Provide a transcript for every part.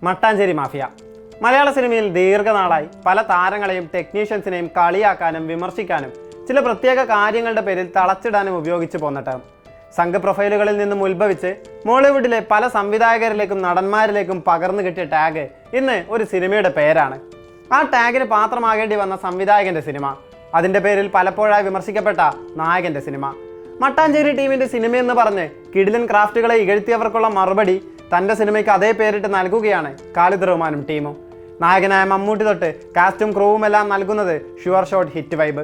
Mattancherry mafia. മലയാള സിനിമയിൽ ദീർഘനാളായി പല താരങ്ങളെയും ടെക്നീഷ്യൻസിനെയും കളിയാക്കാനും വിമർശിക്കാനും ചില പ്രത്യേക കാര്യങ്ങളുടെ പേരിൽ തളച്ചിടാനും ഉപയോഗിച്ചു പോന്ന ടേം. സംഘ പ്രൊഫൈലുകളിൽ നിന്നും ഉത്ഭവിച്ച് മോളിവുഡിലെ പല സംവിധായകരിലേക്കും നടന്മാരിലേക്കും പകർന്നു കിട്ടിയ ടാഗ് ഇന്ന് ഒരു സിനിമയുടെ പേരാണ്. ആ ടാഗിന് പാത്രമാകേണ്ടി വന്ന സംവിധായകന്റെ സിനിമ, അതിൻ്റെ പേരിൽ പലപ്പോഴായി വിമർശിക്കപ്പെട്ട നായകന്റെ സിനിമ. മട്ടാഞ്ചേരി ടീമിന്റെ സിനിമയെന്ന് പറഞ്ഞ് കിടിലൻ ക്രാഫ്റ്റുകളെ ഇകഴ്ത്തിയവർക്കുള്ള മറുപടി തൻ്റെ സിനിമയ്ക്ക് അതേ പേരിട്ട് നൽകുകയാണ് ഖാലിദ് റഹ്മാനും ടീമും. നായകനായ മമ്മൂട്ടി തൊട്ട് കാസ്റ്റും ക്രൂവും എല്ലാം നൽകുന്നത് ഷുവർ ഷോട്ട് ഹിറ്റ് വൈബ്.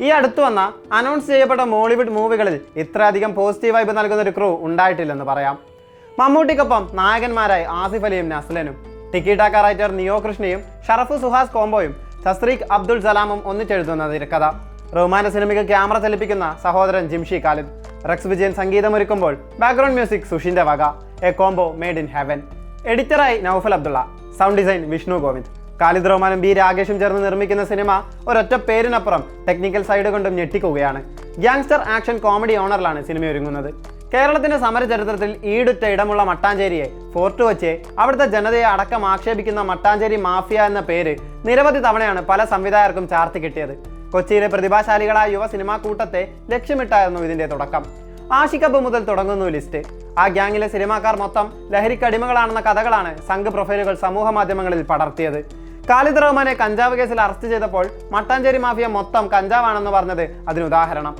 ഈ അടുത്തു വന്ന അനൗൺസ് ചെയ്യപ്പെട്ട മോളിവുഡ് മൂവികളിൽ ഇത്രയധികം പോസിറ്റീവ് വൈബ് നൽകുന്ന ഒരു ക്രൂ ഉണ്ടായിട്ടില്ലെന്ന് പറയാം. മമ്മൂട്ടിക്കൊപ്പം നായകന്മാരായി ആസിഫ് അലിയും നസ്ലനും, ടിക്കി ടാക്ക റൈറ്റർ നിയോ കൃഷ്ണയും ഷറഫ് സുഹാസ് കോംബോയും തസ്രീഖ് അബ്ദുൾ സലാമും ഒന്നിച്ചെഴുതുന്ന തിരക്കഥ. റഹ്മാന്റെ സിനിമയ്ക്ക് ക്യാമറ ചലിപ്പിക്കുന്ന സഹോദരൻ ജിംഷി ഖാലിദ്. റെക്സ് വിജയൻ സംഗീതമൊരുക്കുമ്പോൾ ബാക്ക്ഗ്രൗണ്ട് മ്യൂസിക് സുഷിന്റെ വക. A combo made in heaven. എഡിറ്ററായി നൗഫൽ അബ്ദുള്ള, സൗണ്ട് ഡിസൈൻ വിഷ്ണു ഗോവിന്ദ്. ഖാലിദ് റഹ്മാനും ബി രാകേഷും ചേർന്ന് നിർമ്മിക്കുന്ന സിനിമ ഒരൊറ്റ പേരിനപ്പുറം ടെക്നിക്കൽ സൈഡ് കൊണ്ടും ഞെട്ടിക്കുകയാണ്. ഗ്യാങ്സ്റ്റർ ആക്ഷൻ കോമഡി ഓണറിലാണ് സിനിമ ഒരുങ്ങുന്നത്. കേരളത്തിന്റെ സമര ചരിത്രത്തിൽ ഈടുറ്റ ഇടമുള്ള മട്ടാഞ്ചേരിയെ ഫോർട്ട് വച്ച് അവിടുത്തെ ജനതയെ അടക്കം ആക്ഷേപിക്കുന്ന മട്ടാഞ്ചേരി മാഫിയ എന്ന പേര് നിരവധി തവണയാണ് പല സംവിധായകർക്കും ചാർത്തി കിട്ടിയത്. കൊച്ചിയിലെ പ്രതിഭാശാലികളായ യുവ സിനിമാ കൂട്ടത്തെ ലക്ഷ്യമിട്ടായിരുന്നു ഇതിന്റെ തുടക്കം. ആഷിഖബ് മുതൽ തുടങ്ങുന്നു ലിസ്റ്റ്. ആ ഗ്യാങ്ങിലെ സിനിമാക്കാർ മൊത്തം ലഹരിക്കടിമകളാണെന്ന കഥകളാണ് സംഘ് പ്രൊഫൈലുകൾ സമൂഹ മാധ്യമങ്ങളിൽ പടർത്തിയത്. ഖാലിദ് റഹ്മാനെ കഞ്ചാവ് കേസിൽ അറസ്റ്റ് ചെയ്തപ്പോൾ മട്ടാഞ്ചേരി മാഫിയ മൊത്തം കഞ്ചാവാണെന്ന് പറഞ്ഞത് അതിനുദാഹരണം.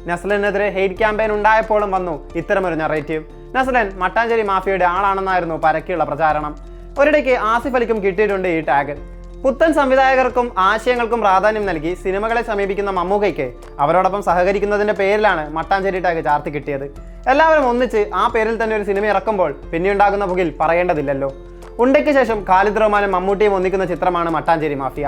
നസ്ലനെതിരെ ഹെയ്റ്റ് ക്യാമ്പയിൻ ഉണ്ടായപ്പോഴും വന്നു ഇത്തരമൊരു നറേറ്റീവ്. നസ്ലൻ മട്ടാഞ്ചേരി മാഫിയയുടെ ആളാണെന്നായിരുന്നു പരക്കെയുള്ള പ്രചാരണം. ഒരിടയ്ക്ക് ആസിഫ് അലിക്കും കിട്ടിയിട്ടുണ്ട് ഈ ടാഗ്. പുത്തൻ സംവിധായകർക്കും ആശയങ്ങൾക്കും പ്രാധാന്യം നൽകി സിനിമകളെ സമീപിക്കുന്ന മമ്മൂക്കയ്ക്ക് അവരോടൊപ്പം സഹകരിക്കുന്നതിന്റെ പേരിലാണ് മട്ടാഞ്ചേരി ടാഗ് ചാർത്തി കിട്ടിയത്. എല്ലാവരും ഒന്നിച്ച് ആ പേരിൽ തന്നെ ഒരു സിനിമ ഇറക്കുമ്പോൾ പിന്നെയുണ്ടാകുന്ന പുകിൽ പറയേണ്ടതില്ലല്ലോ. ഉണ്ടയ്ക്ക് ശേഷം ഖാലിദ് റഹ്മാനും മമ്മൂട്ടിയും ഒന്നിക്കുന്ന ചിത്രമാണ് മട്ടാഞ്ചേരി മാഫിയ.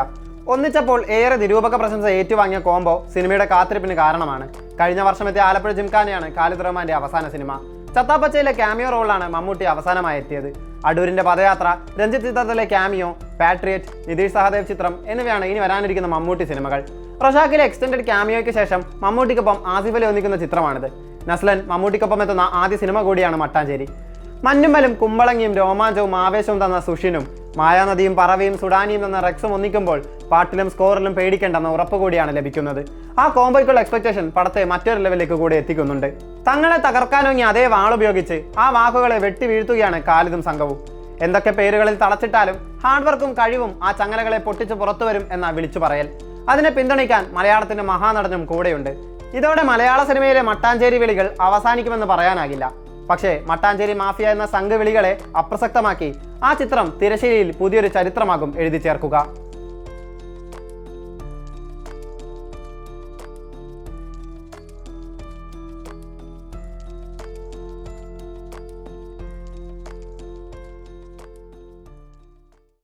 ഒന്നിച്ചപ്പോൾ ഏറെ നിരൂപക പ്രശംസ ഏറ്റുവാങ്ങിയ കോംബോ സിനിമയുടെ കാത്തിരിപ്പിന് കാരണമാണ്. കഴിഞ്ഞ വർഷമെത്തിയ ആലപ്പുഴ ജിംഖാനയാണ് ഖാലിദ് റഹ്മാന്റെ അവസാന സിനിമ. ചത്താപ്പച്ചയിലെ ക്യാമിയോ റോളാണ് മമ്മൂട്ടി അവസാനമായി എത്തിയത്. അടൂരിന്റെ പദയാത്ര, രഞ്ജിത്ത് ചിത്രത്തിലെ ക്യാമിയോ, പാട്രിയറ്റ്, നിതീഷ് സഹദേവ് ചിത്രം എന്നിവയാണ് ഇനി വരാനിരിക്കുന്ന മമ്മൂട്ടി സിനിമകൾ. റഷാക്കിലെ എക്സ്റ്റൻഡഡ് ക്യാമിയോയ്ക്ക് ശേഷം മമ്മൂട്ടിക്കൊപ്പം ആസിഫ് അലി ഒന്നിക്കുന്ന ചിത്രമാണിത്. നസ്ലൻ മമ്മൂട്ടിക്കൊപ്പം എത്തുന്ന ആദ്യ സിനിമ കൂടിയാണ് മട്ടാഞ്ചേരി. മഞ്ഞുമ്മലും കുമ്പളങ്ങിയും രോമാഞ്ചവും ആവേശവും തന്ന സുഷിനും മായാനദിയും പറവയും സുഡാനിയും തന്ന റെക്സും ഒന്നിക്കുമ്പോൾ പാട്ടിലും സ്കോറിലും പേടിക്കേണ്ടെന്ന ഉറപ്പ് കൂടിയാണ് ലഭിക്കുന്നത്. ആ കോംബോയ്ക്കുള്ള എക്സ്പെക്ടേഷൻ പടത്തെ മറ്റൊരു ലെവലിലേക്ക് കൂടി എത്തിക്കുന്നുണ്ട്. തങ്ങളെ തകർക്കാനൊങ്ങി അതേ വാളുപയോഗിച്ച് ആ വാക്കുകളെ വെട്ടി വീഴ്ത്തുകയാണ് ഖാലിദും സംഘവും. എന്തൊക്കെ പേരുകളിൽ തളച്ചിട്ടാലും ഹാർഡ് വർക്കും കഴിവും ആ ചങ്ങലകളെ പൊട്ടിച്ച് പുറത്തുവരും എന്ന വിളിച്ചു പറയൽ. അതിനെ പിന്തുണയ്ക്കാൻ മലയാളത്തിന്റെ മഹാനടനും കൂടെയുണ്ട്. ഇതോടെ മലയാള സിനിമയിലെ മട്ടാഞ്ചേരി വിളികൾ അവസാനിക്കുമെന്ന് പറയാനാകില്ല. പക്ഷേ മട്ടാഞ്ചേരി മാഫിയ എന്ന സംഘ വിളികളെ അപ്രസക്തമാക്കി ആ ചിത്രം തിരശ്ശീലയിൽ പുതിയൊരു ചരിത്രമാകും എഴുതി ചേർക്കുക.